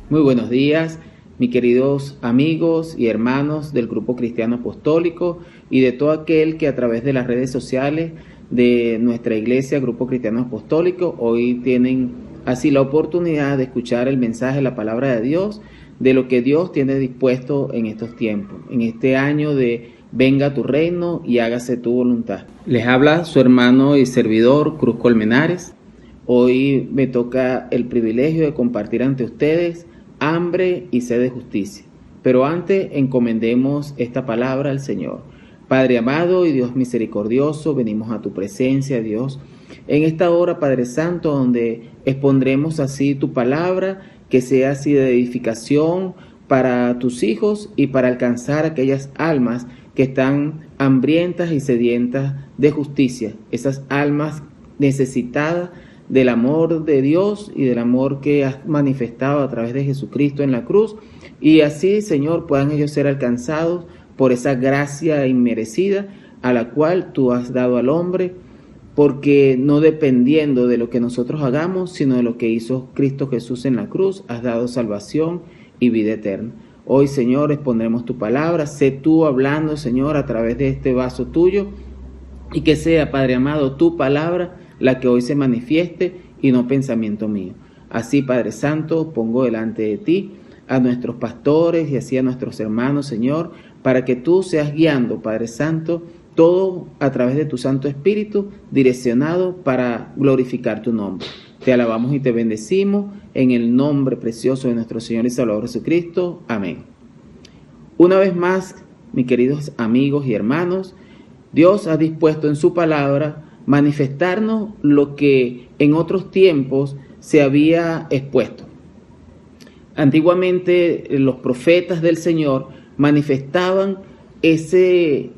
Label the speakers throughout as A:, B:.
A: Muy buenos días, mis queridos amigos y hermanos del Grupo Cristiano Apostólico y de todo aquel que a través de las redes sociales de nuestra iglesia, Grupo Cristiano Apostólico, hoy tienen así la oportunidad de escuchar el mensaje, la palabra de Dios, de lo que Dios tiene dispuesto en estos tiempos, en este año de venga tu reino y hágase tu voluntad. Les habla su hermano y servidor Cruz Colmenares. Hoy me toca el privilegio de compartir ante ustedes hambre y sed de justicia. Pero antes encomendemos esta palabra al Señor. Padre amado y Dios misericordioso, venimos a tu presencia, Dios, en esta hora, Padre Santo, donde expondremos así tu palabra, que sea así de edificación para tus hijos y para alcanzar aquellas almas que están hambrientas y sedientas de justicia, esas almas necesitadas del amor de Dios y del amor que has manifestado a través de Jesucristo en la cruz, y así, Señor, puedan ellos ser alcanzados por esa gracia inmerecida a la cual tú has dado al hombre, porque no dependiendo de lo que nosotros hagamos, sino de lo que hizo Cristo Jesús en la cruz, has dado salvación y vida eterna. Hoy, Señor, expondremos tu palabra, sé tú hablando, Señor, a través de este vaso tuyo, y que sea, Padre amado, tu palabra la que hoy se manifieste y no pensamiento mío. Así, Padre Santo, pongo delante de ti a nuestros pastores y así a nuestros hermanos, Señor, para que tú seas guiando, Padre Santo, todo a través de tu Santo Espíritu, direccionado para glorificar tu nombre. Te alabamos y te bendecimos en el nombre precioso de nuestro Señor y Salvador Jesucristo. Amén. Una vez más, mis queridos amigos y hermanos, Dios ha dispuesto en su palabra manifestarnos lo que en otros tiempos se había expuesto. Antiguamente los profetas del Señor manifestaban ese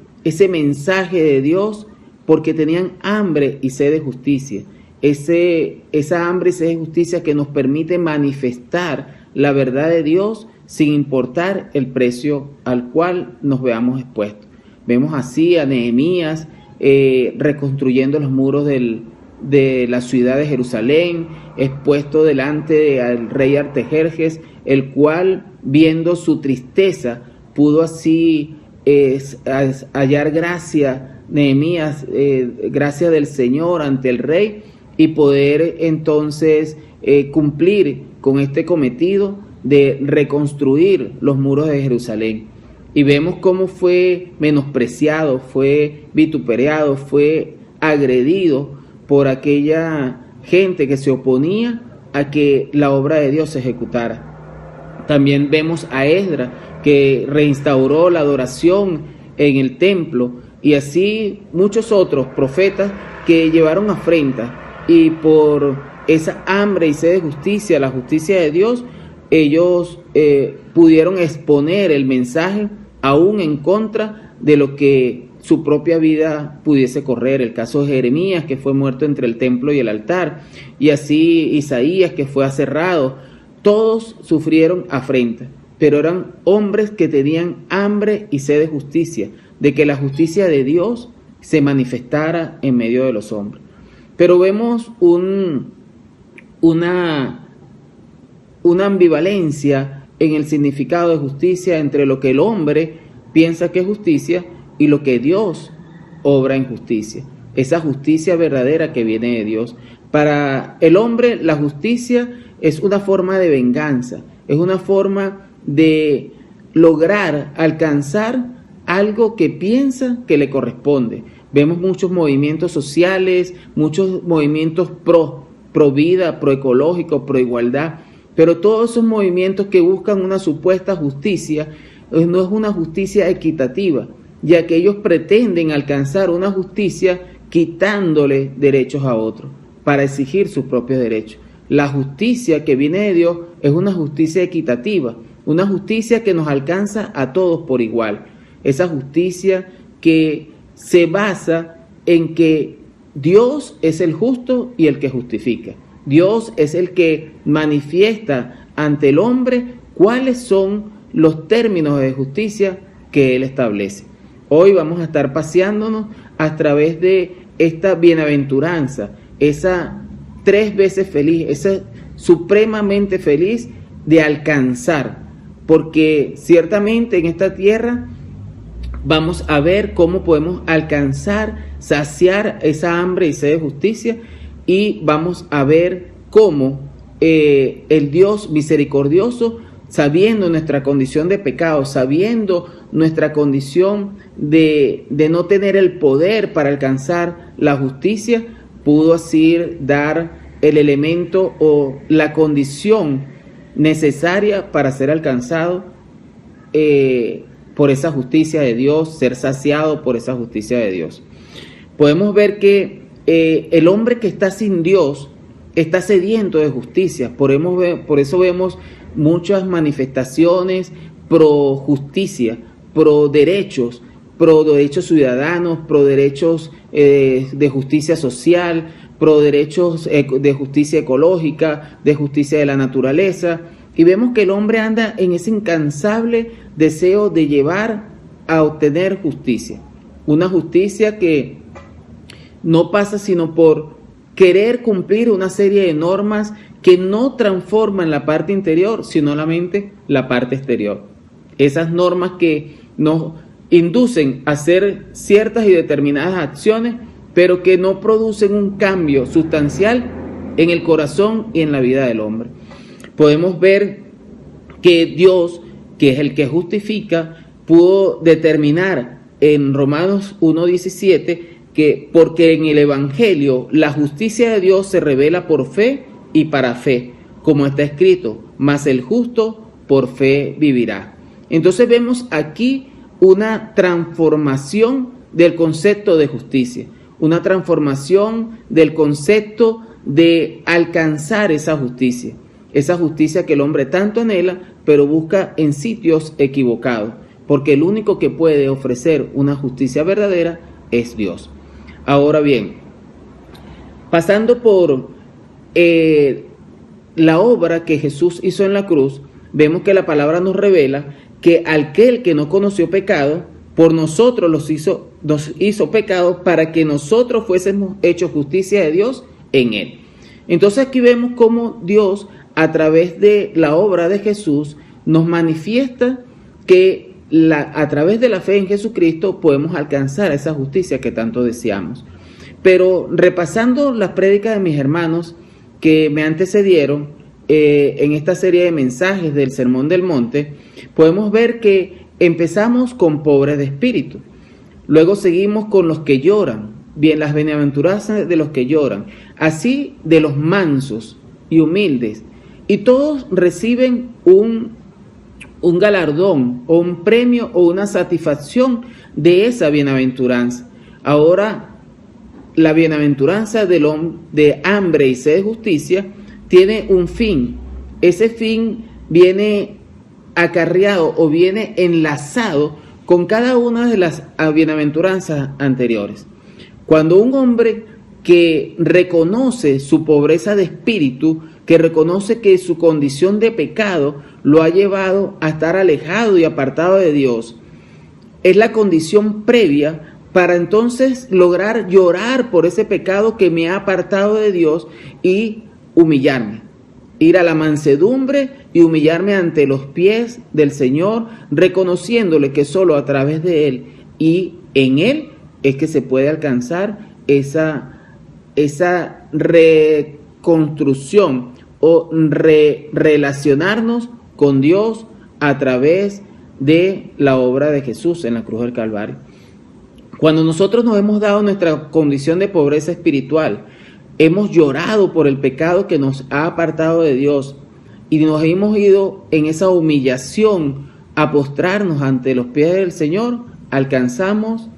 A: mensaje de Dios porque tenían hambre y sed de justicia. Esa hambre y sed de justicia que nos permite manifestar la verdad de Dios sin importar el precio al cual nos veamos expuestos. Vemos así a Nehemías reconstruyendo los muros de la ciudad de Jerusalén, expuesto delante del rey Artajerjes, el cual, viendo su tristeza, pudo así hallar gracia, Nehemías, gracia del Señor ante el rey, y poder entonces cumplir con este cometido de reconstruir los muros de Jerusalén. Y vemos cómo fue menospreciado, fue vituperado, fue agredido por aquella gente que se oponía a que la obra de Dios se ejecutara. También vemos a Esdras, que reinstauró la adoración en el templo, y así muchos otros profetas que llevaron afrenta, y por esa hambre y sed de justicia, la justicia de Dios, ellos pudieron exponer el mensaje aún en contra de lo que su propia vida pudiese correr. El caso de Jeremías, que fue muerto entre el templo y el altar, y así Isaías, que fue aserrado. Todos sufrieron afrenta, pero eran hombres que tenían hambre y sed de justicia, de que la justicia de Dios se manifestara en medio de los hombres. Pero vemos una ambivalencia en el significado de justicia entre lo que el hombre piensa que es justicia y lo que Dios obra en justicia. Esa justicia verdadera que viene de Dios. Para el hombre, la justicia es una forma de venganza, es una forma de lograr alcanzar algo que piensa que le corresponde. Vemos muchos movimientos sociales, muchos movimientos pro vida, pro ecológico, pro igualdad, pero todos esos movimientos que buscan una supuesta justicia no es una justicia equitativa, ya que ellos pretenden alcanzar una justicia quitándole derechos a otros para exigir sus propios derechos. La justicia que viene de Dios es una justicia equitativa, una justicia que nos alcanza a todos por igual. Esa justicia que se basa en que Dios es el justo y el que justifica. Dios es el que manifiesta ante el hombre cuáles son los términos de justicia que Él establece. Hoy vamos a estar paseándonos a través de esta bienaventuranza, esa 3 veces feliz, esa supremamente feliz de alcanzar, porque ciertamente en esta tierra vamos a ver cómo podemos alcanzar, saciar esa hambre y sed de justicia, y vamos a ver cómo el Dios misericordioso, sabiendo nuestra condición de pecado, sabiendo nuestra condición de no tener el poder para alcanzar la justicia, pudo así dar el elemento o la condición necesaria para ser alcanzado por esa justicia de Dios, ser saciado por esa justicia de Dios. Podemos ver que el hombre que está sin Dios está sediento de justicia. Por eso vemos muchas manifestaciones pro justicia, pro derechos ciudadanos, pro derechos de justicia social, pro derechos de justicia ecológica, de justicia de la naturaleza. Y vemos que el hombre anda en ese incansable deseo de llevar a obtener justicia. Una justicia que no pasa sino por querer cumplir una serie de normas que no transforman la parte interior, sino solamente la parte exterior. Esas normas que nos inducen a hacer ciertas y determinadas acciones, pero que no producen un cambio sustancial en el corazón y en la vida del hombre. Podemos ver que Dios, que es el que justifica, pudo determinar en Romanos 1:17 que porque en el Evangelio la justicia de Dios se revela por fe y para fe, como está escrito, mas el justo por fe vivirá. Entonces vemos aquí una transformación del concepto de justicia, una transformación del concepto de alcanzar esa justicia que el hombre tanto anhela, pero busca en sitios equivocados, porque el único que puede ofrecer una justicia verdadera es Dios. Ahora bien, pasando por la obra que Jesús hizo en la cruz, vemos que la palabra nos revela que aquel que no conoció pecado, por nosotros nos hizo pecado para que nosotros fuésemos hechos justicia de Dios en él. Entonces aquí vemos cómo Dios, a través de la obra de Jesús, nos manifiesta que a través de la fe en Jesucristo podemos alcanzar esa justicia que tanto deseamos. Pero repasando las prédicas de mis hermanos que me antecedieron en esta serie de mensajes del Sermón del Monte, podemos ver que empezamos con pobres de espíritu, luego seguimos con los que lloran, bien, las bienaventuranzas de los que lloran, así de los mansos y humildes, y todos reciben un galardón o un premio o una satisfacción de esa bienaventuranza. Ahora, la bienaventuranza de hambre y sed de justicia tiene un fin. Ese fin viene acarreado o viene enlazado con cada una de las bienaventuranzas anteriores. Cuando un hombre que reconoce su pobreza de espíritu, que reconoce que su condición de pecado lo ha llevado a estar alejado y apartado de Dios, es la condición previa para entonces lograr llorar por ese pecado que me ha apartado de Dios y humillarme, ir a la mansedumbre y humillarme ante los pies del Señor, reconociéndole que solo a través de Él y en Él es que se puede alcanzar esa reconstrucción o relacionarnos con Dios a través de la obra de Jesús en la cruz del Calvario. Cuando nosotros nos hemos dado nuestra condición de pobreza espiritual, hemos llorado por el pecado que nos ha apartado de Dios y nos hemos ido en esa humillación a postrarnos ante los pies del Señor, alcanzamos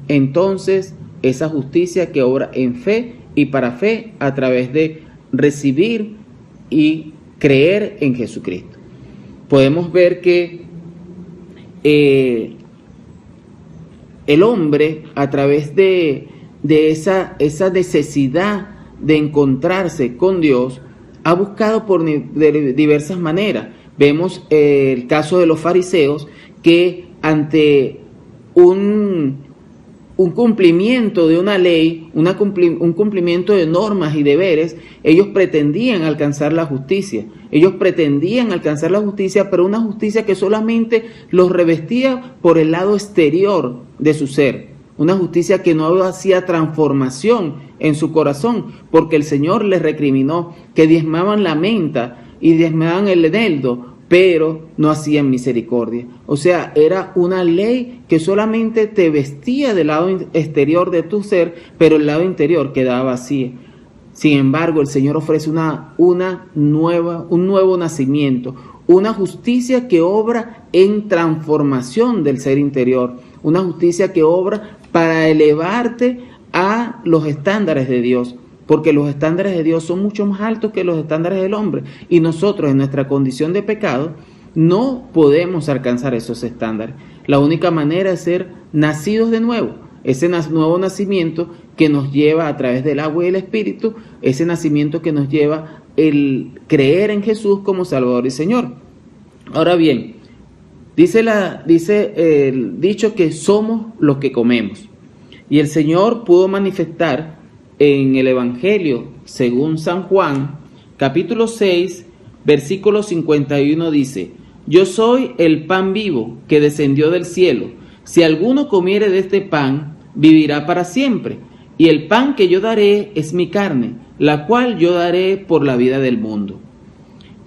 A: entonces esa justicia que obra en fe y para fe a través de recibir y creer en Jesucristo. Podemos ver que el hombre, a través de esa necesidad de encontrarse con Dios, ha buscado de diversas maneras. Vemos el caso de los fariseos que ante un un cumplimiento de una ley, un cumplimiento de normas y deberes, ellos pretendían alcanzar la justicia. Ellos pretendían alcanzar la justicia, pero una justicia que solamente los revestía por el lado exterior de su ser. Una justicia que no hacía transformación en su corazón, porque el Señor les recriminó que diezmaban la menta y diezmaban el eneldo, pero no hacían misericordia. O sea, era una ley que solamente te vestía del lado exterior de tu ser, pero el lado interior quedaba vacío. Sin embargo, el Señor ofrece un nuevo nacimiento, una justicia que obra en transformación del ser interior, una justicia que obra para elevarte a los estándares de Dios, porque los estándares de Dios son mucho más altos que los estándares del hombre, y nosotros en nuestra condición de pecado no podemos alcanzar esos estándares. La única manera es ser nacidos de nuevo, ese nuevo nacimiento que nos lleva a través del agua y el Espíritu, ese nacimiento que nos lleva el creer en Jesús como Salvador y Señor. Ahora bien, dice el dicho que somos los que comemos. Y el Señor pudo manifestar en el Evangelio, según San Juan, capítulo 6, versículo 51, dice: Yo soy el pan vivo que descendió del cielo. Si alguno comiere de este pan, vivirá para siempre. Y el pan que yo daré es mi carne, la cual yo daré por la vida del mundo.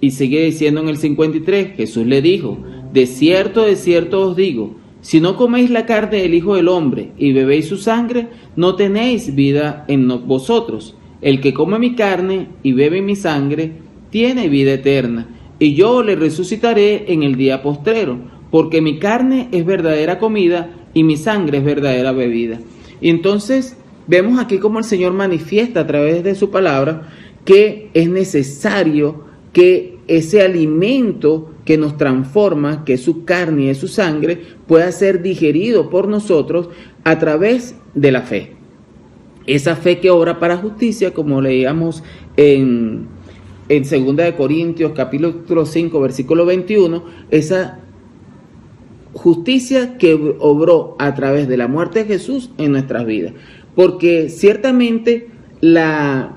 A: Y sigue diciendo en el 53, Jesús le dijo: de cierto os digo, si no coméis la carne del Hijo del Hombre y bebéis su sangre, no tenéis vida en vosotros. El que come mi carne y bebe mi sangre, tiene vida eterna, y yo le resucitaré en el día postrero, porque mi carne es verdadera comida y mi sangre es verdadera bebida. Y entonces vemos aquí cómo el Señor manifiesta a través de su palabra que es necesario que ese alimento que nos transforma, que es su carne y es su sangre, pueda ser digerido por nosotros a través de la fe. Esa fe que obra para justicia, como leíamos en 2 de Corintios capítulo 5 versículo 21, esa justicia que obró a través de la muerte de Jesús en nuestras vidas. Porque ciertamente la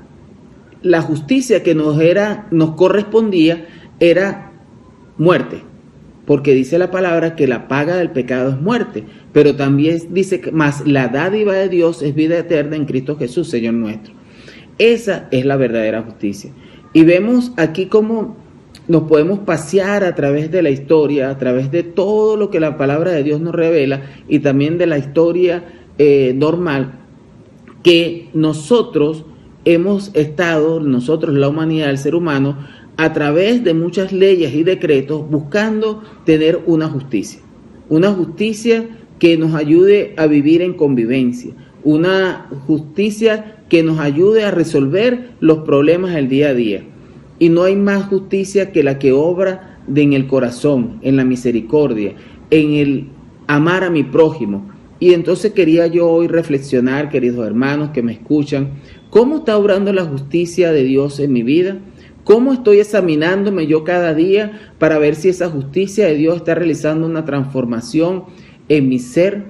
A: justicia que nos correspondía era muerte, porque dice la palabra que la paga del pecado es muerte, pero también dice que más la dádiva de Dios es vida eterna en Cristo Jesús, Señor nuestro. Esa es la verdadera justicia. Y vemos aquí cómo nos podemos pasear a través de la historia, a través de todo lo que la palabra de Dios nos revela y también de la historia normal, que nosotros hemos estado, la humanidad, el ser humano, a través de muchas leyes y decretos, buscando tener una justicia que nos ayude a vivir en convivencia, una justicia que nos ayude a resolver los problemas del día a día. Y no hay más justicia que la que obra en el corazón, en la misericordia, en el amar a mi prójimo. Y entonces quería yo hoy reflexionar, queridos hermanos que me escuchan, ¿cómo está obrando la justicia de Dios en mi vida? ¿Cómo estoy examinándome yo cada día para ver si esa justicia de Dios está realizando una transformación en mi ser?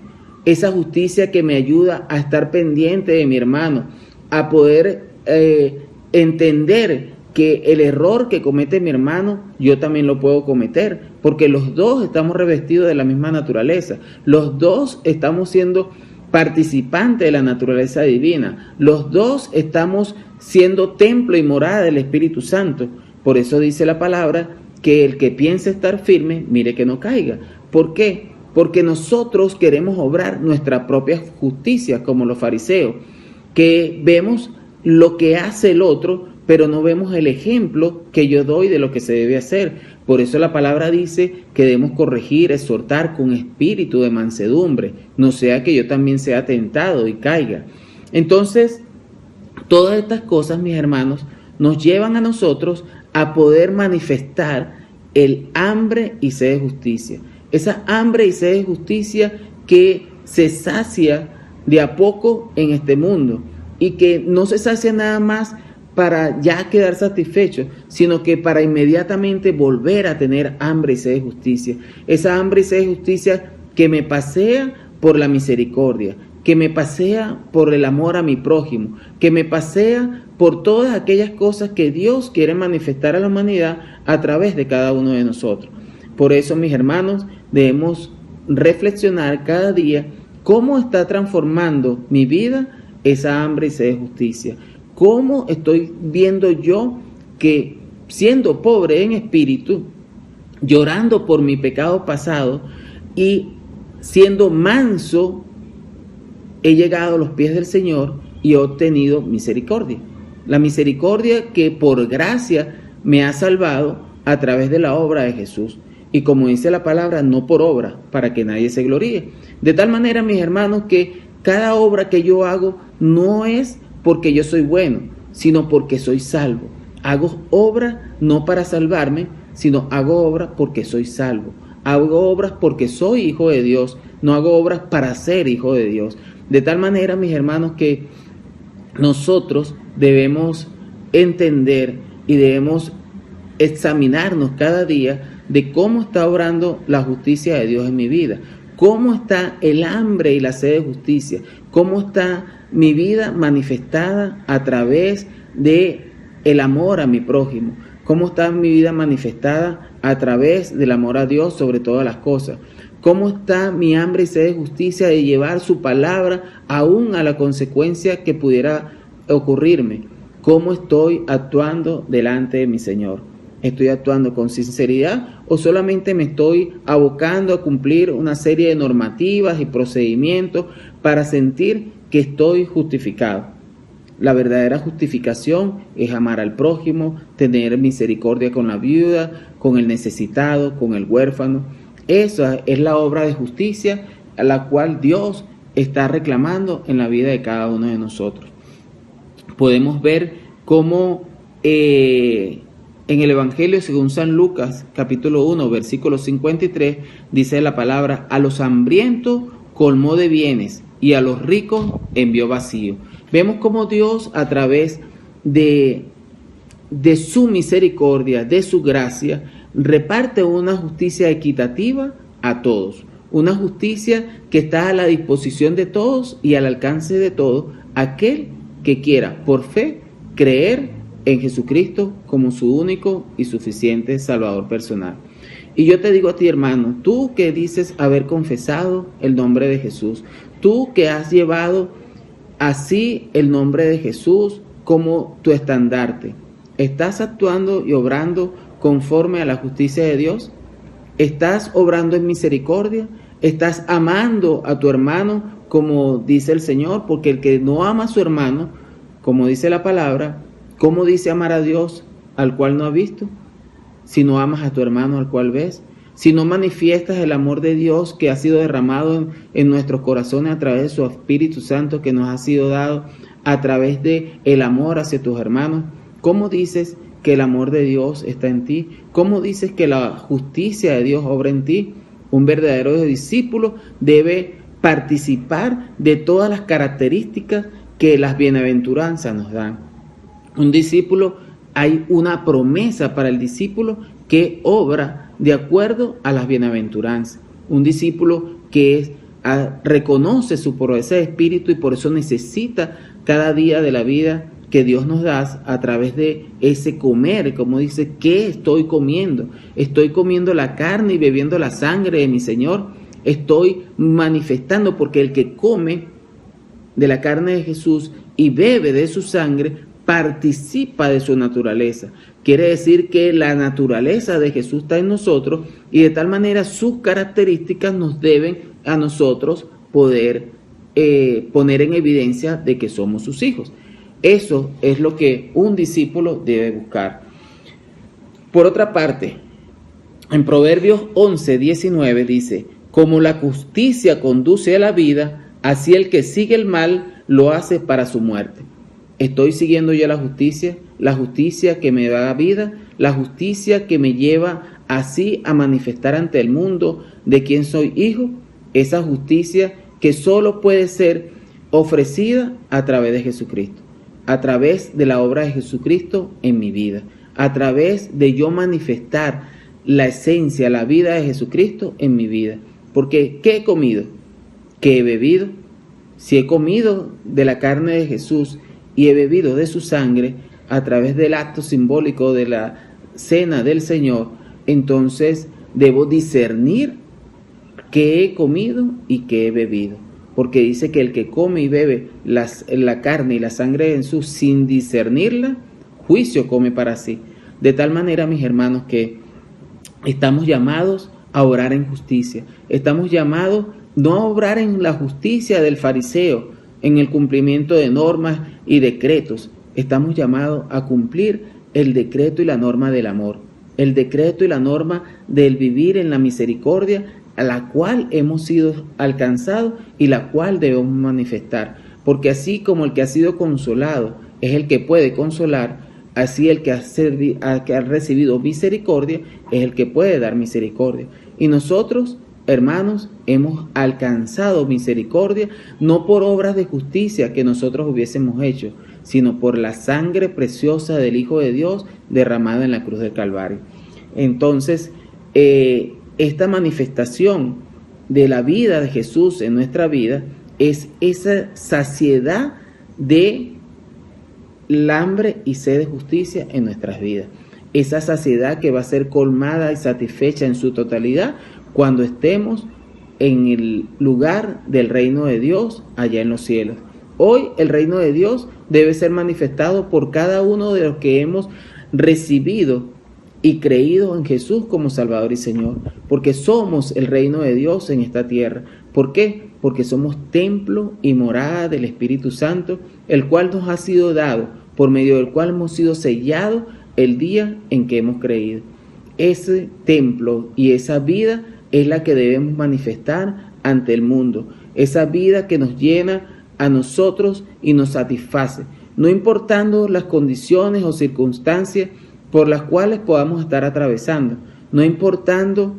A: Esa justicia que me ayuda a estar pendiente de mi hermano, a poder entender que el error que comete mi hermano, yo también lo puedo cometer, porque los dos estamos revestidos de la misma naturaleza, los dos estamos siendo participantes de la naturaleza divina, los dos estamos siendo templo y morada del Espíritu Santo. Por eso dice la palabra que el que piense estar firme, mire que no caiga. ¿Por qué? Porque nosotros queremos obrar nuestra propia justicia, como los fariseos, que vemos lo que hace el otro, pero no vemos el ejemplo que yo doy de lo que se debe hacer. Por eso la palabra dice que debemos corregir, exhortar con espíritu de mansedumbre, no sea que yo también sea tentado y caiga. Entonces, todas estas cosas, mis hermanos, nos llevan a nosotros a poder manifestar el hambre y sed de justicia. Esa hambre y sed de justicia que se sacia de a poco en este mundo y que no se sacia nada más para ya quedar satisfecho, sino que para inmediatamente volver a tener hambre y sed de justicia. Esa hambre y sed de justicia que me pasea por la misericordia, que me pasea por el amor a mi prójimo, que me pasea por todas aquellas cosas que Dios quiere manifestar a la humanidad a través de cada uno de nosotros. Por eso, mis hermanos, debemos reflexionar cada día cómo está transformando mi vida esa hambre y sed de justicia. Cómo estoy viendo yo que, siendo pobre en espíritu, llorando por mi pecado pasado y siendo manso, he llegado a los pies del Señor y he obtenido misericordia. La misericordia que por gracia me ha salvado a través de la obra de Jesús. Y como dice la palabra, no por obra, para que nadie se gloríe. De tal manera, mis hermanos, que cada obra que yo hago no es porque yo soy bueno, sino porque soy salvo. Hago obra no para salvarme, sino hago obra porque soy salvo. Hago obras porque soy hijo de Dios, no hago obras para ser hijo de Dios. De tal manera, mis hermanos, que nosotros debemos entender y debemos examinarnos cada día de cómo está obrando la justicia de Dios en mi vida, cómo está el hambre y la sed de justicia, cómo está mi vida manifestada a través de el amor a mi prójimo, cómo está mi vida manifestada a través del amor a Dios sobre todas las cosas, cómo está mi hambre y sed de justicia de llevar su palabra aún a la consecuencia que pudiera ocurrirme, cómo estoy actuando delante de mi Señor. ¿Estoy actuando con sinceridad o solamente me estoy abocando a cumplir una serie de normativas y procedimientos para sentir que estoy justificado? La verdadera justificación es amar al prójimo, tener misericordia con la viuda, con el necesitado, con el huérfano. Esa es la obra de justicia a la cual Dios está reclamando en la vida de cada uno de nosotros. Podemos ver cómo en el Evangelio según San Lucas, capítulo 1, versículo 53, dice la palabra: a los hambrientos colmó de bienes y a los ricos envió vacío. Vemos cómo Dios, a través de su misericordia, de su gracia, reparte una justicia equitativa a todos. Una justicia que está a la disposición de todos y al alcance de todos, aquel que quiera, por fe, creer en Jesucristo como su único y suficiente Salvador personal. Y yo te digo a ti, hermano, tú que dices haber confesado el nombre de Jesús, tú que has llevado así el nombre de Jesús como tu estandarte, ¿estás actuando y obrando conforme a la justicia de Dios? ¿Estás obrando en misericordia? ¿Estás amando a tu hermano como dice el Señor? Porque el que no ama a su hermano, como dice la palabra, ¿cómo dice amar a Dios al cual no ha visto? Si no amas a tu hermano al cual ves, si no manifiestas el amor de Dios que ha sido derramado en nuestros corazones a través de su Espíritu Santo que nos ha sido dado a través de el amor hacia tus hermanos, ¿cómo dices que el amor de Dios está en ti? ¿Cómo dices que la justicia de Dios obra en ti? Un verdadero discípulo debe participar de todas las características que las bienaventuranzas nos dan. Un discípulo, hay una promesa para el discípulo que obra de acuerdo a las bienaventuranzas. Un discípulo que reconoce su pobreza de espíritu y por eso necesita cada día de la vida que Dios nos da a través de ese comer, como dice, ¿qué estoy comiendo? Estoy comiendo la carne y bebiendo la sangre de mi Señor. Estoy manifestando, porque el que come de la carne de Jesús y bebe de su sangre participa de su naturaleza. Quiere decir que la naturaleza de Jesús está en nosotros y de tal manera sus características nos deben a nosotros poder poner en evidencia de que somos sus hijos. Eso es lo que un discípulo debe buscar. Por otra parte, en Proverbios 11:19 dice: como la justicia conduce a la vida, así el que sigue el mal lo hace para su muerte. ¿Estoy siguiendo yo la justicia que me da vida, la justicia que me lleva así a manifestar ante el mundo de quién soy hijo? Esa justicia que solo puede ser ofrecida a través de Jesucristo, a través de la obra de Jesucristo en mi vida, a través de yo manifestar la esencia, la vida de Jesucristo en mi vida. Porque ¿qué he comido? ¿Qué he bebido? Si he comido de la carne de Jesús y he bebido de su sangre a través del acto simbólico de la cena del Señor, entonces debo discernir qué he comido y qué he bebido. Porque dice que el que come y bebe la carne y la sangre de Jesús sin discernirla, juicio come para sí. De tal manera, mis hermanos, que estamos llamados a obrar en justicia. Estamos llamados no a obrar en la justicia del fariseo, en el cumplimiento de normas y decretos. Estamos llamados a cumplir el decreto y la norma del amor, el decreto y la norma del vivir en la misericordia, a la cual hemos sido alcanzados y la cual debemos manifestar. Porque así como el que ha sido consolado es el que puede consolar, así el que ha recibido misericordia es el que puede dar misericordia. Y nosotros, hermanos, hemos alcanzado misericordia no por obras de justicia que nosotros hubiésemos hecho, sino por la sangre preciosa del Hijo de Dios derramada en la cruz del Calvario. Entonces, esta manifestación de la vida de Jesús en nuestra vida es esa saciedad de la hambre y sed de justicia en nuestras vidas. Esa saciedad que va a ser colmada y satisfecha en su totalidad cuando estemos en el lugar del reino de Dios allá en los cielos. Hoy el reino de Dios debe ser manifestado por cada uno de los que hemos recibido y creído en Jesús como Salvador y Señor, porque somos el reino de Dios en esta tierra. ¿Por qué? Porque somos templo y morada del Espíritu Santo, el cual nos ha sido dado, por medio del cual hemos sido sellados el día en que hemos creído. Ese templo y esa vida es la que debemos manifestar ante el mundo, esa vida que nos llena a nosotros y nos satisface, no importando las condiciones o circunstancias por las cuales podamos estar atravesando, no importando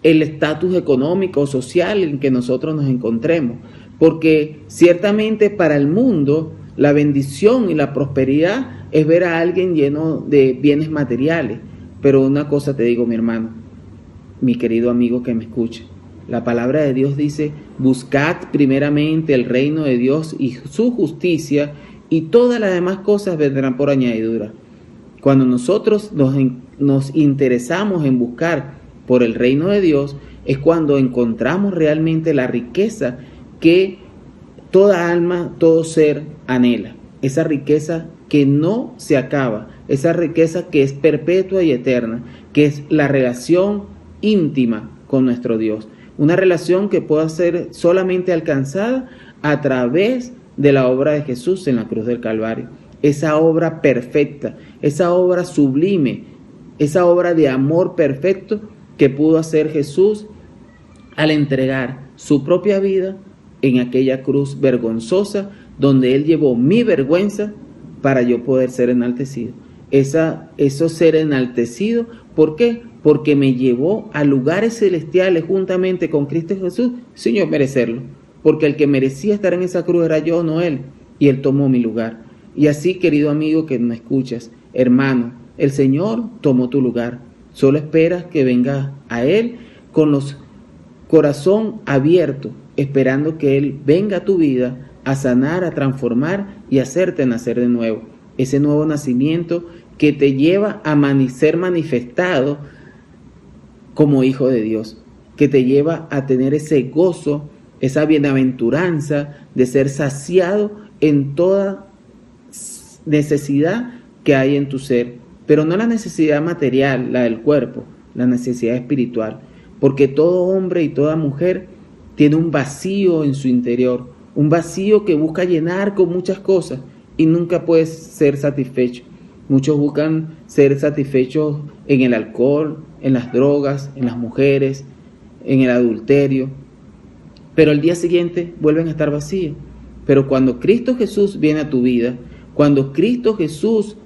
A: el estatus económico o social en que nosotros nos encontremos, porque ciertamente para el mundo la bendición y la prosperidad es ver a alguien lleno de bienes materiales. Pero una cosa te digo, mi hermano, mi querido amigo que me escuche, la palabra de Dios dice: buscad primeramente el reino de Dios y su justicia, y todas las demás cosas vendrán por añadidura. Cuando nosotros nos interesamos en buscar por el reino de Dios, es cuando encontramos realmente la riqueza que toda alma, todo ser anhela. Esa riqueza que no se acaba, esa riqueza que es perpetua y eterna, que es la relación íntima con nuestro Dios. Una relación que pueda ser solamente alcanzada a través de la obra de Jesús en la cruz del Calvario. Esa obra perfecta, esa obra sublime, esa obra de amor perfecto que pudo hacer Jesús al entregar su propia vida en aquella cruz vergonzosa donde Él llevó mi vergüenza para yo poder ser enaltecido. Eso ser enaltecido, ¿por qué? Porque me llevó a lugares celestiales juntamente con Cristo Jesús sin yo merecerlo. Porque el que merecía estar en esa cruz era yo, no Él, y Él tomó mi lugar. Y así, querido amigo que me escuchas, hermano, el Señor tomó tu lugar. Solo esperas que vengas a Él con los corazón abierto, esperando que Él venga a tu vida a sanar, a transformar y a hacerte nacer de nuevo. Ese nuevo nacimiento que te lleva a ser manifestado como hijo de Dios, que te lleva a tener ese gozo, esa bienaventuranza de ser saciado en toda necesidad que hay en tu ser, pero no la necesidad material, la del cuerpo, la necesidad espiritual, porque todo hombre y toda mujer tiene un vacío en su interior, un vacío que busca llenar con muchas cosas y nunca puede ser satisfecho. Muchos buscan ser satisfechos en el alcohol, en las drogas, en las mujeres, en el adulterio, pero al día siguiente vuelven a estar vacíos. Pero cuando Cristo Jesús viene a tu vida, cuando Cristo Jesús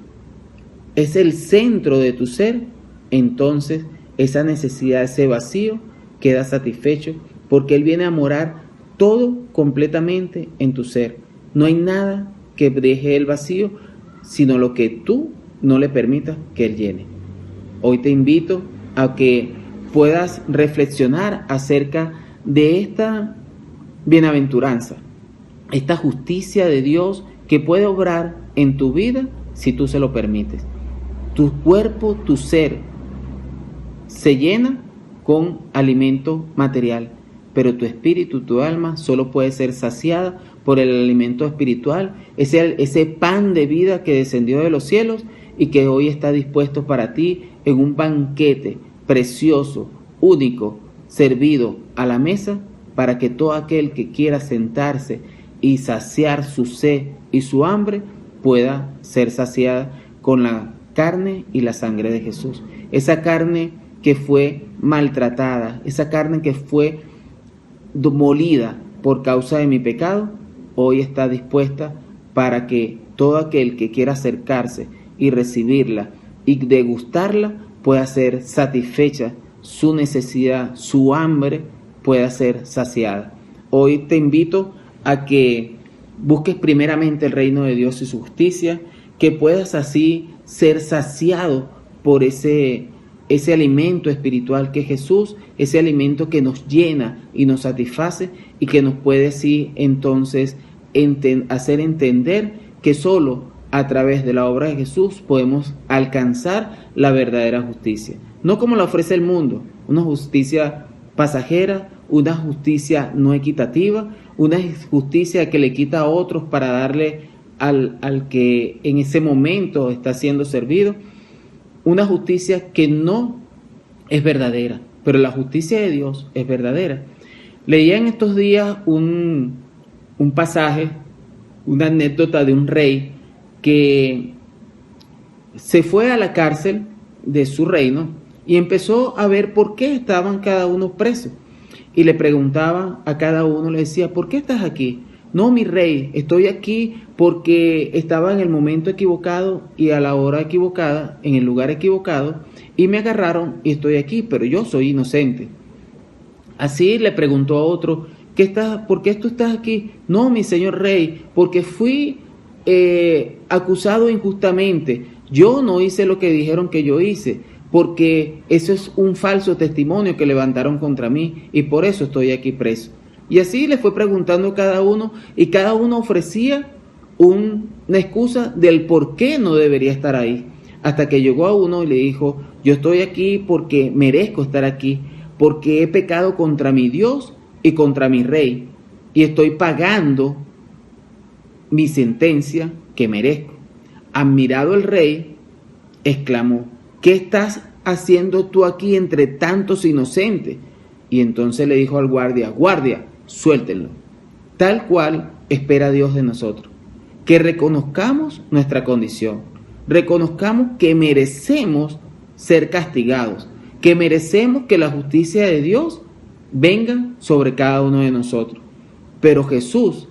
A: es el centro de tu ser, entonces esa necesidad, ese vacío queda satisfecho, porque Él viene a morar todo completamente en tu ser. No hay nada que deje el vacío, sino lo que tú no le permitas que Él llene. Hoy te invito a que puedas reflexionar acerca de esta bienaventuranza, esta justicia de Dios que puede obrar en tu vida si tú se lo permites. Tu cuerpo, tu ser, se llena con alimento material, pero tu espíritu, tu alma, solo puede ser saciada por el alimento espiritual, ese pan de vida que descendió de los cielos y que hoy está dispuesto para ti en un banquete precioso, único, servido a la mesa, para que todo aquel que quiera sentarse y saciar su sed y su hambre pueda ser saciada con la carne y la sangre de Jesús. Esa carne que fue maltratada, esa carne que fue molida por causa de mi pecado, hoy está dispuesta para que todo aquel que quiera acercarse y recibirla y degustarla pueda ser satisfecha, su necesidad, su hambre pueda ser saciada. Hoy te invito a que busques primeramente el reino de Dios y su justicia, que puedas así ser saciado por ese alimento espiritual que es Jesús, ese alimento que nos llena y nos satisface y que nos puede así entonces hacer entender que solo a través de la obra de Jesús podemos alcanzar la verdadera justicia. No como la ofrece el mundo, una justicia pasajera, una justicia no equitativa, una justicia que le quita a otros para darle al que en ese momento está siendo servido, una justicia que no es verdadera, pero la justicia de Dios es verdadera. Leía en estos días un pasaje, una anécdota de un rey que se fue a la cárcel de su reino y empezó a ver por qué estaban cada uno presos. Y le preguntaba a cada uno, le decía, ¿por qué estás aquí? No, mi rey, estoy aquí porque estaba en el momento equivocado y a la hora equivocada, en el lugar equivocado, y me agarraron y estoy aquí, pero yo soy inocente. Así le preguntó a otro, ¿por qué tú estás aquí? No, mi señor rey, porque fui acusado injustamente. Yo no hice lo que dijeron que yo hice, porque eso es un falso testimonio que levantaron contra mí y por eso estoy aquí preso. Y así le fue preguntando a cada uno y cada uno ofrecía una excusa del por qué no debería estar ahí. Hasta que llegó a uno y le dijo, yo estoy aquí porque merezco estar aquí, porque he pecado contra mi Dios y contra mi rey y estoy pagando mi sentencia que merezco. Admirado el rey, exclamó, ¿qué estás haciendo tú aquí entre tantos inocentes? Y entonces le dijo al guardia, guardia, suéltenlo. Tal cual espera Dios de nosotros, que reconozcamos nuestra condición, reconozcamos que merecemos ser castigados, que merecemos que la justicia de Dios venga sobre cada uno de nosotros. Pero Jesús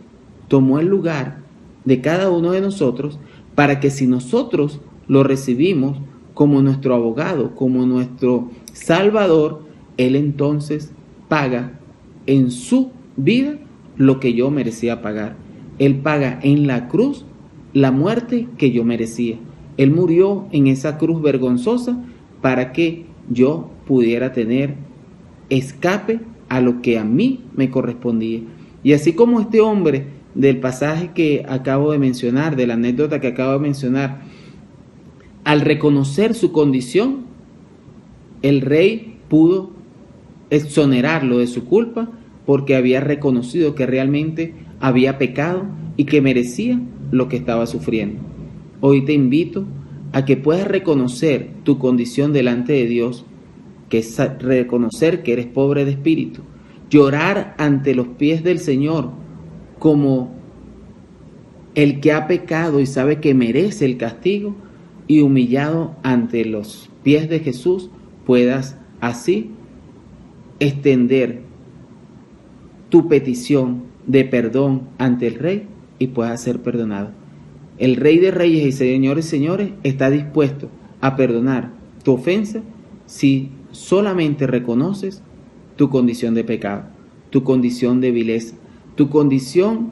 A: tomó el lugar de cada uno de nosotros para que si nosotros lo recibimos como nuestro abogado, como nuestro Salvador, Él entonces paga en su vida lo que yo merecía pagar. Él paga en la cruz la muerte que yo merecía. Él murió en esa cruz vergonzosa para que yo pudiera tener escape a lo que a mí me correspondía. Y así como este hombre del pasaje que acabo de mencionar, de la anécdota que acabo de mencionar, al reconocer su condición, el rey pudo exonerarlo de su culpa porque había reconocido que realmente había pecado y que merecía lo que estaba sufriendo. Hoy te invito a que puedas reconocer tu condición delante de Dios, que es reconocer que eres pobre de espíritu, llorar ante los pies del Señor como el que ha pecado y sabe que merece el castigo, y humillado ante los pies de Jesús puedas así extender tu petición de perdón ante el Rey y puedas ser perdonado. El Rey de Reyes y Señores está dispuesto a perdonar tu ofensa si solamente reconoces tu condición de pecado, tu condición de vileza, tu condición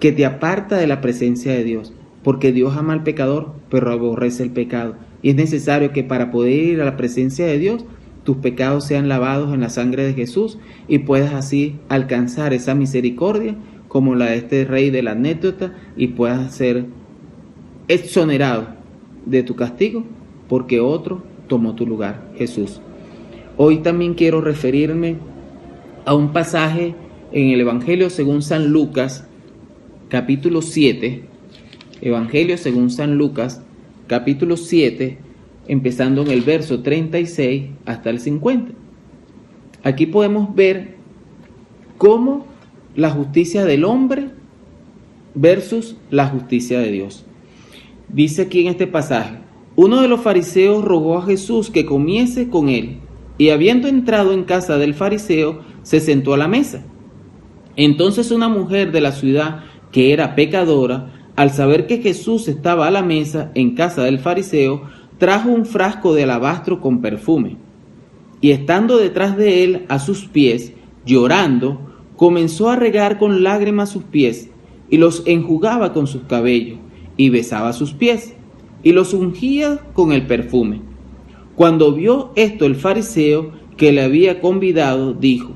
A: que te aparta de la presencia de Dios. Porque Dios ama al pecador, pero aborrece el pecado. Y es necesario que para poder ir a la presencia de Dios, tus pecados sean lavados en la sangre de Jesús y puedas así alcanzar esa misericordia como la de este rey de la anécdota y puedas ser exonerado de tu castigo porque otro tomó tu lugar, Jesús. Hoy también quiero referirme a un pasaje en el Evangelio según San Lucas, capítulo 7, Evangelio según San Lucas, capítulo 7, empezando en el verso 36 hasta el 50. Aquí podemos ver cómo la justicia del hombre versus la justicia de Dios. Dice aquí en este pasaje: uno de los fariseos rogó a Jesús que comiese con él, y habiendo entrado en casa del fariseo, se sentó a la mesa. Entonces una mujer de la ciudad, que era pecadora, al saber que Jesús estaba a la mesa en casa del fariseo, trajo un frasco de alabastro con perfume, y estando detrás de él a sus pies, llorando, comenzó a regar con lágrimas sus pies, y los enjugaba con sus cabellos, y besaba sus pies, y los ungía con el perfume. Cuando vio esto el fariseo que le había convidado, dijo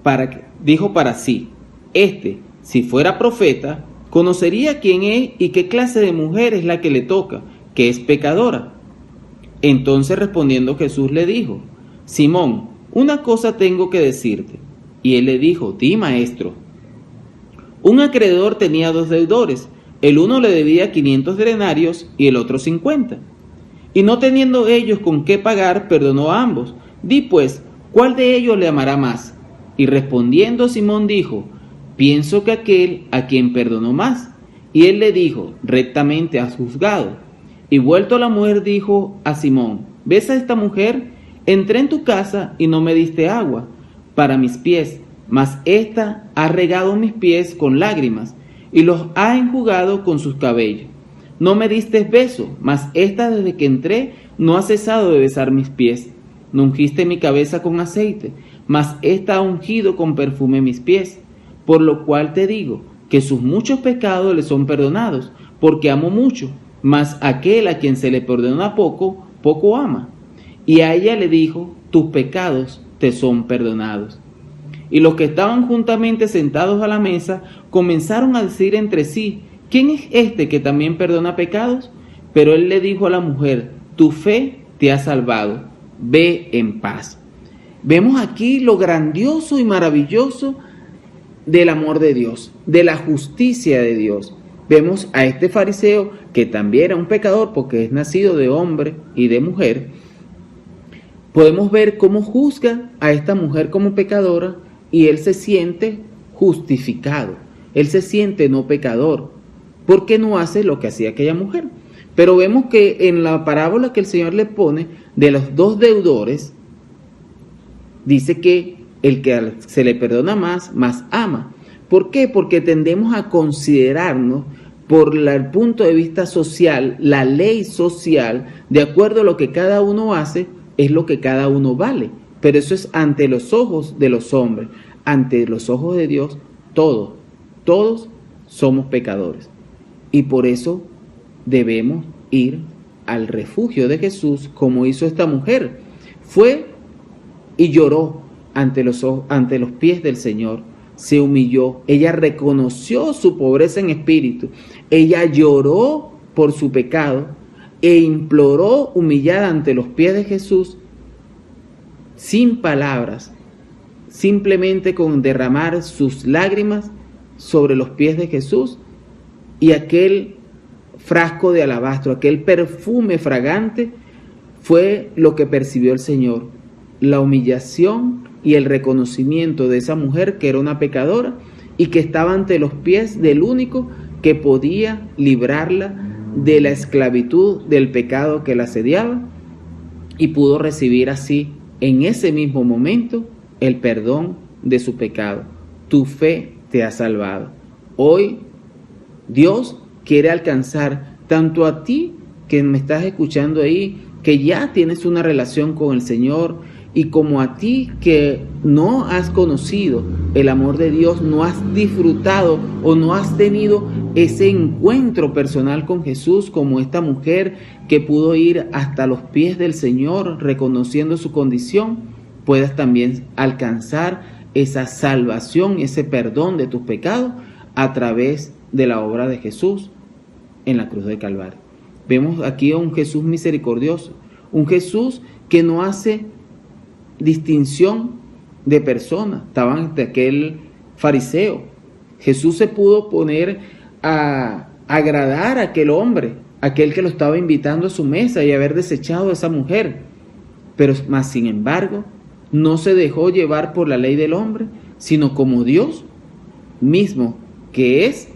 A: para sí: si fuera profeta, conocería quién es y qué clase de mujer es la que le toca, que es pecadora. Entonces respondiendo Jesús le dijo: Simón, una cosa tengo que decirte. Y él le dijo: di, maestro. Un acreedor tenía 2 deudores, el uno le debía 500 denarios y el otro 50. Y no teniendo ellos con qué pagar, perdonó a ambos. Di pues, ¿cuál de ellos le amará más? Y respondiendo Simón dijo: pienso que aquel a quien perdonó más. Y él le dijo: rectamente has juzgado. Y vuelto a la mujer dijo a Simón: ¿ves a esta mujer? Entré en tu casa y no me diste agua para mis pies, mas ésta ha regado mis pies con lágrimas y los ha enjugado con sus cabellos. No me diste beso, mas ésta desde que entré no ha cesado de besar mis pies. No ungiste mi cabeza con aceite, mas ésta ha ungido con perfume mis pies. Por lo cual te digo que sus muchos pecados le son perdonados, porque amo mucho, mas aquel a quien se le perdona poco, poco ama. Y a ella le dijo: tus pecados te son perdonados. Y los que estaban juntamente sentados a la mesa comenzaron a decir entre sí: ¿quién es este que también perdona pecados? Pero él le dijo a la mujer: tu fe te ha salvado, ve en paz. Vemos aquí lo grandioso y maravilloso del amor de Dios, de la justicia de Dios. Vemos a este fariseo, que también era un pecador porque es nacido de hombre y de mujer. Podemos ver cómo juzga a esta mujer como pecadora y él se siente justificado. Él se siente no pecador porque no hace lo que hacía aquella mujer. Pero vemos que en la parábola que el Señor le pone de los 2 deudores, dice que el que se le perdona más ama. ¿Por qué? Porque tendemos a considerarnos por el punto de vista social, la ley social, de acuerdo a lo que cada uno hace, es lo que cada uno vale. Pero eso es ante los ojos de los hombres. Ante los ojos de Dios, todos somos pecadores. Y por eso debemos ir al refugio de Jesús, como hizo esta mujer. Fue y lloró ante los pies del Señor. Se humilló. Ella reconoció su pobreza en espíritu. Ella lloró por su pecado e imploró humillada ante los pies de Jesús, sin palabras, simplemente con derramar sus lágrimas sobre los pies de Jesús, y aquel frasco de alabastro, aquel perfume fragante, fue lo que percibió el Señor: la humillación y el reconocimiento de esa mujer que era una pecadora y que estaba ante los pies del único que podía librarla de la esclavitud del pecado que la asediaba, y pudo recibir así en ese mismo momento el perdón de su pecado. Tu fe te ha salvado. Hoy Dios quiere alcanzar tanto a ti que me estás escuchando ahí, que ya tienes una relación con el Señor, y como a ti que no has conocido el amor de Dios, no has disfrutado o no has tenido ese encuentro personal con Jesús, como esta mujer que pudo ir hasta los pies del Señor reconociendo su condición, puedas también alcanzar esa salvación, ese perdón de tus pecados a través de la obra de Jesús en la cruz del Calvario. Vemos aquí a un Jesús misericordioso, un Jesús que no hace distinción de personas. Estaban ante aquel fariseo. Jesús se pudo poner a agradar a aquel hombre, aquel que lo estaba invitando a su mesa y haber desechado a esa mujer. Pero más sin embargo, no se dejó llevar por la ley del hombre, sino como Dios mismo que es,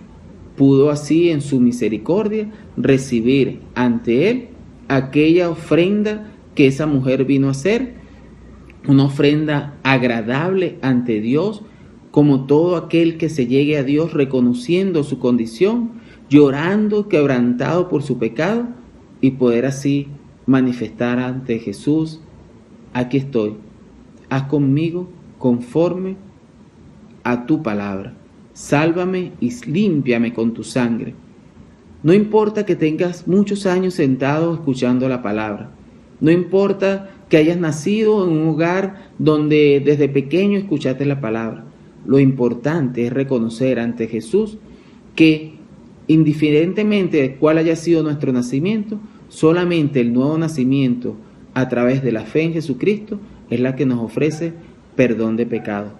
A: pudo así en su misericordia recibir ante él aquella ofrenda que esa mujer vino a hacer, una ofrenda agradable ante Dios, como todo aquel que se llegue a Dios reconociendo su condición, llorando, quebrantado por su pecado, y poder así manifestar ante Jesús: aquí estoy, haz conmigo conforme a tu palabra, sálvame y límpiame con tu sangre. No importa que tengas muchos años sentado escuchando la palabra, no importa que hayas nacido en un hogar donde desde pequeño escuchaste la palabra. Lo importante es reconocer ante Jesús que, indiferentemente de cuál haya sido nuestro nacimiento, solamente el nuevo nacimiento a través de la fe en Jesucristo es la que nos ofrece perdón de pecados.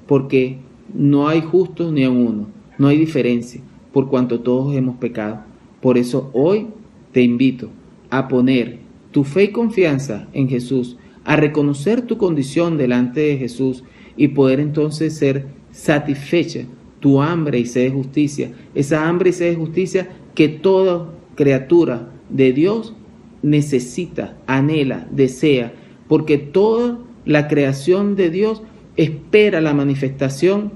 A: Porque no hay justos ni aun uno, no hay diferencia, por cuanto todos hemos pecado. Por eso hoy te invito a poner tu fe y confianza en Jesús, a reconocer tu condición delante de Jesús y poder entonces ser satisfecha tu hambre y sed de justicia, esa hambre y sed de justicia que toda criatura de Dios necesita, anhela, desea, porque toda la creación de Dios espera la manifestación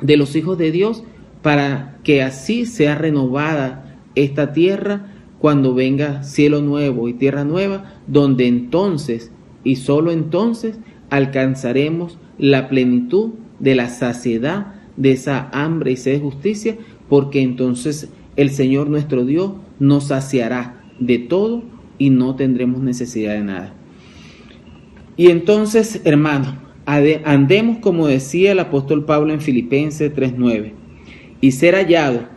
A: de los hijos de Dios para que así sea renovada esta tierra cuando venga cielo nuevo y tierra nueva, donde entonces y solo entonces alcanzaremos la plenitud de la saciedad de esa hambre y sed de justicia, porque entonces el Señor nuestro Dios nos saciará de todo y no tendremos necesidad de nada. Y entonces, hermanos, andemos como decía el apóstol Pablo en Filipenses 3:9, y ser hallado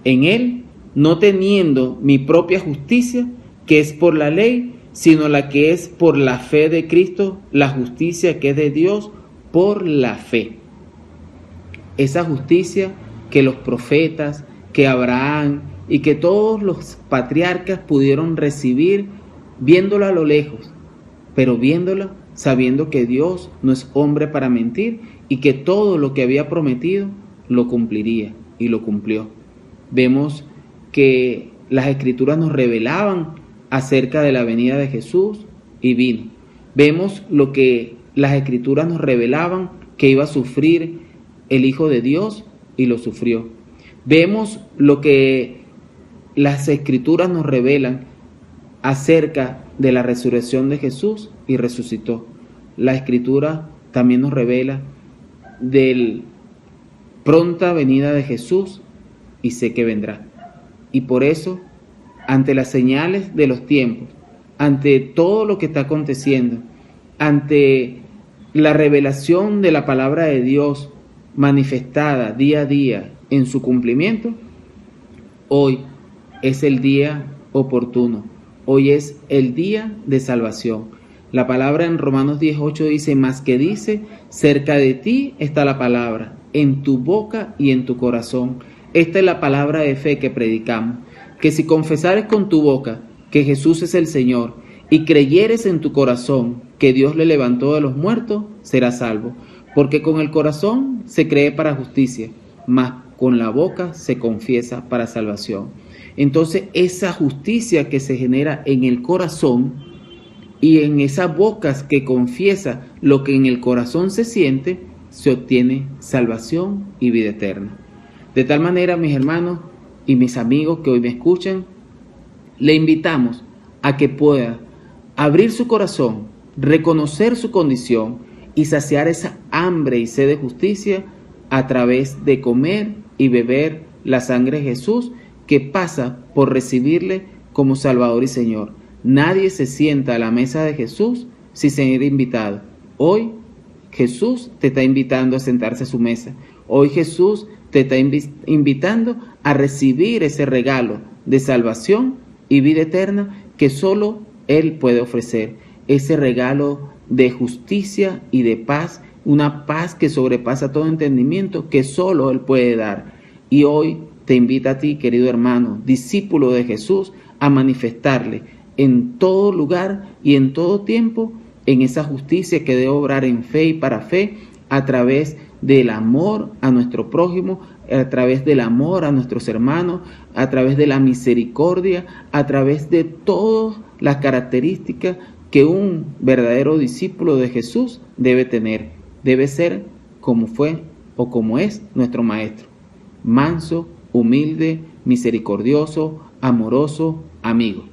A: en él, no teniendo mi propia justicia, que es por la ley, sino la que es por la fe de Cristo, la justicia que es de Dios por la fe. Esa justicia que los profetas, que Abraham y que todos los patriarcas pudieron recibir viéndola a lo lejos, pero viéndola sabiendo que Dios no es hombre para mentir y que todo lo que había prometido lo cumpliría, y lo cumplió. Vemos que las Escrituras nos revelaban acerca de la venida de Jesús y vino. Vemos lo que las Escrituras nos revelaban que iba a sufrir el Hijo de Dios y lo sufrió. Vemos lo que las Escrituras nos revelan acerca de la resurrección de Jesús y resucitó. La Escritura también nos revela de pronta venida de Jesús y sé que vendrá. Y por eso, ante las señales de los tiempos, ante todo lo que está aconteciendo, ante la revelación de la palabra de Dios manifestada día a día en su cumplimiento, hoy es el día oportuno, hoy es el día de salvación. La palabra en Romanos 10:8 dice: mas que dice, cerca de ti está la palabra, en tu boca y en tu corazón. Esta es la palabra de fe que predicamos, que si confesares con tu boca que Jesús es el Señor y creyeres en tu corazón que Dios le levantó de los muertos, serás salvo. Porque con el corazón se cree para justicia, mas con la boca se confiesa para salvación. Entonces esa justicia que se genera en el corazón y en esas bocas que confiesa lo que en el corazón se siente, se obtiene salvación y vida eterna. De tal manera, mis hermanos y mis amigos que hoy me escuchan, le invitamos a que pueda abrir su corazón, reconocer su condición y saciar esa hambre y sed de justicia a través de comer y beber la sangre de Jesús, que pasa por recibirle como Salvador y Señor. Nadie se sienta a la mesa de Jesús sin ser invitado. Hoy Jesús te está invitando a sentarse a su mesa. Hoy Jesús te está invitando a recibir ese regalo de salvación y vida eterna que solo Él puede ofrecer. Ese regalo de justicia y de paz, una paz que sobrepasa todo entendimiento que solo Él puede dar. Y hoy te invita a ti, querido hermano, discípulo de Jesús, a manifestarle en todo lugar y en todo tiempo en esa justicia que debe obrar en fe y para fe a través del amor a nuestro prójimo, a través del amor a nuestros hermanos, a través de la misericordia, a través de todas las características que un verdadero discípulo de Jesús debe tener. Debe ser como fue o como es nuestro Maestro: manso, humilde, misericordioso, amoroso, amigo.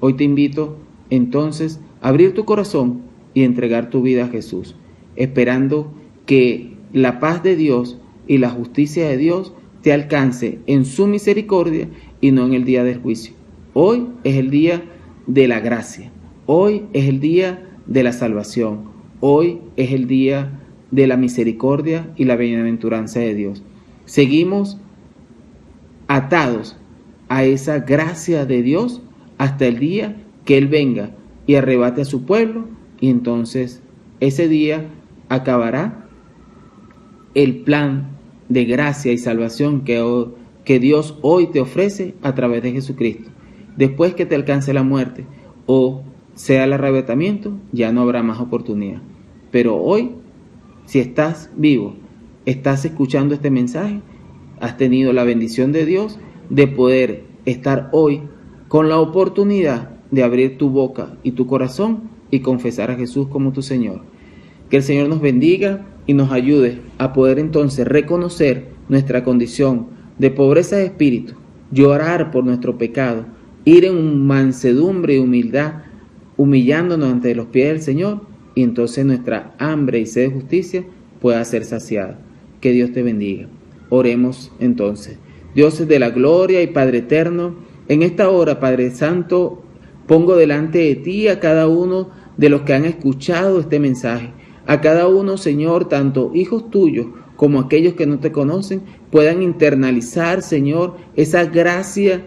A: Hoy te invito entonces a abrir tu corazón y entregar tu vida a Jesús, esperando que la paz de Dios y la justicia de Dios te alcance en su misericordia y no en el día del juicio. Hoy es el día de la gracia, hoy es el día de la salvación, hoy es el día de la misericordia y la bienaventuranza de Dios. Seguimos atados a esa gracia de Dios hasta el día que Él venga y arrebate a su pueblo, y entonces ese día acabará el plan de gracia y salvación que Dios hoy te ofrece a través de Jesucristo. Después que te alcance la muerte o sea el arrebatamiento, ya no habrá más oportunidad. Pero hoy, si estás vivo, estás escuchando este mensaje, has tenido la bendición de Dios de poder estar hoy con la oportunidad de abrir tu boca y tu corazón y confesar a Jesús como tu Señor. Que el Señor nos bendiga y nos ayude a poder entonces reconocer nuestra condición de pobreza de espíritu, llorar por nuestro pecado, ir en mansedumbre y humildad, humillándonos ante los pies del Señor, y entonces nuestra hambre y sed de justicia pueda ser saciada. Que Dios te bendiga. Oremos entonces. Dios de la gloria y Padre eterno, en esta hora, Padre Santo, pongo delante de ti a cada uno de los que han escuchado este mensaje. A cada uno, Señor, tanto hijos tuyos como aquellos que no te conocen, puedan internalizar, Señor, esa gracia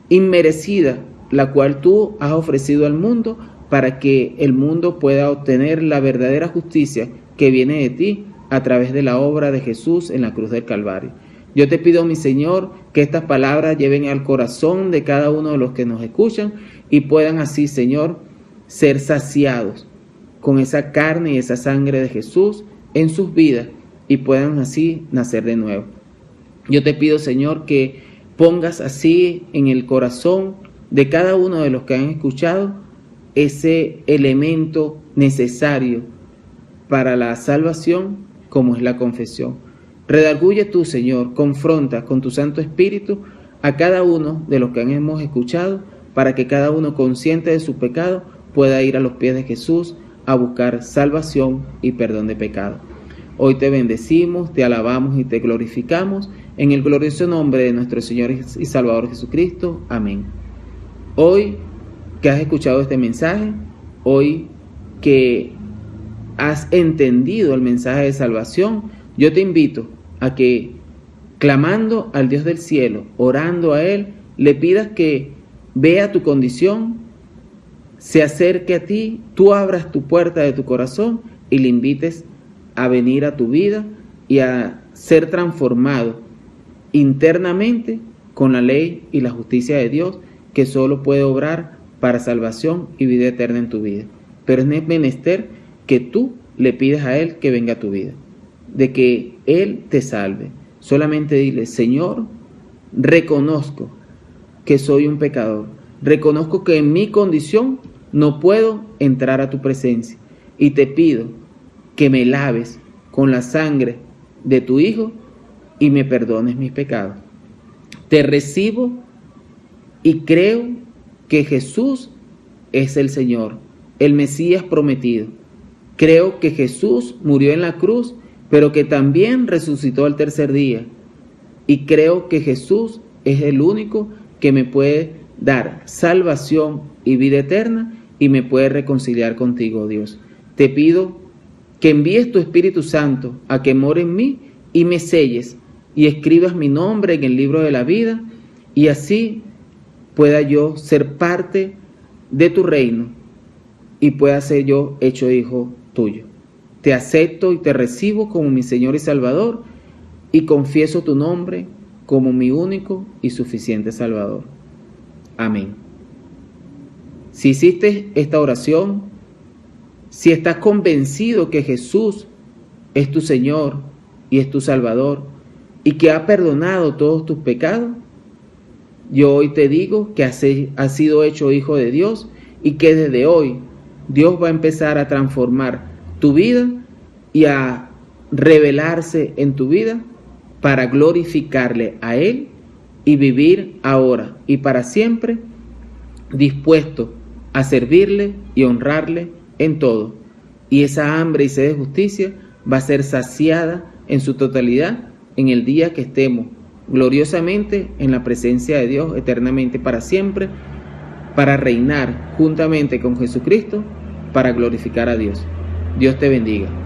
A: inmerecida, la cual tú has ofrecido al mundo para que el mundo pueda obtener la verdadera justicia que viene de ti a través de la obra de Jesús en la cruz del Calvario. Yo te pido, mi Señor, que estas palabras lleven al corazón de cada uno de los que nos escuchan y puedan así, Señor, ser saciados con esa carne y esa sangre de Jesús en sus vidas y puedan así nacer de nuevo. Yo te pido, Señor, que pongas así en el corazón de cada uno de los que han escuchado ese elemento necesario para la salvación, como es la confesión. Redarguye tú, Señor, confronta con tu Santo Espíritu a cada uno de los que hemos escuchado, para que cada uno, consciente de su pecado, pueda ir a los pies de Jesús a buscar salvación y perdón de pecado. Hoy te bendecimos, te alabamos y te glorificamos en el glorioso nombre de nuestro Señor y Salvador Jesucristo. Amén. Hoy que has escuchado este mensaje, hoy que has entendido el mensaje de salvación, yo te invito a que, clamando al Dios del cielo, orando a Él, le pidas que vea tu condición, se acerque a ti, tú abras tu puerta de tu corazón y le invites a venir a tu vida y a ser transformado internamente con la ley y la justicia de Dios, que solo puede obrar para salvación y vida eterna en tu vida. Pero es menester que tú le pidas a Él que venga a tu vida, de que Él te salve. Solamente dile: Señor, reconozco que soy un pecador, reconozco que en mi condición no puedo entrar a tu presencia y te pido que me laves con la sangre de tu Hijo y me perdones mis pecados. Te recibo y creo que Jesús es el Señor, el Mesías prometido. Creo que Jesús murió en la cruz, pero que también resucitó al tercer día. Y creo que Jesús es el único que me puede dar salvación y vida eterna y me puede reconciliar contigo, Dios. Te pido que envíes tu Espíritu Santo a que more en mí y me selles y escribas mi nombre en el libro de la vida, y así pueda yo ser parte de tu reino y pueda ser yo hecho hijo tuyo. Te acepto y te recibo como mi Señor y Salvador, y confieso tu nombre como mi único y suficiente Salvador. Amén. Si hiciste esta oración, si estás convencido que Jesús es tu Señor y es tu Salvador y que ha perdonado todos tus pecados, yo hoy te digo que has sido hecho hijo de Dios y que desde hoy Dios va a empezar a transformar tu vida y a revelarse en tu vida para glorificarle a Él y vivir ahora y para siempre dispuesto a servirle y honrarle en todo. Y esa hambre y sed de justicia va a ser saciada en su totalidad en el día que estemos gloriosamente en la presencia de Dios eternamente para siempre, para reinar juntamente con Jesucristo, para glorificar a Dios. Dios te bendiga.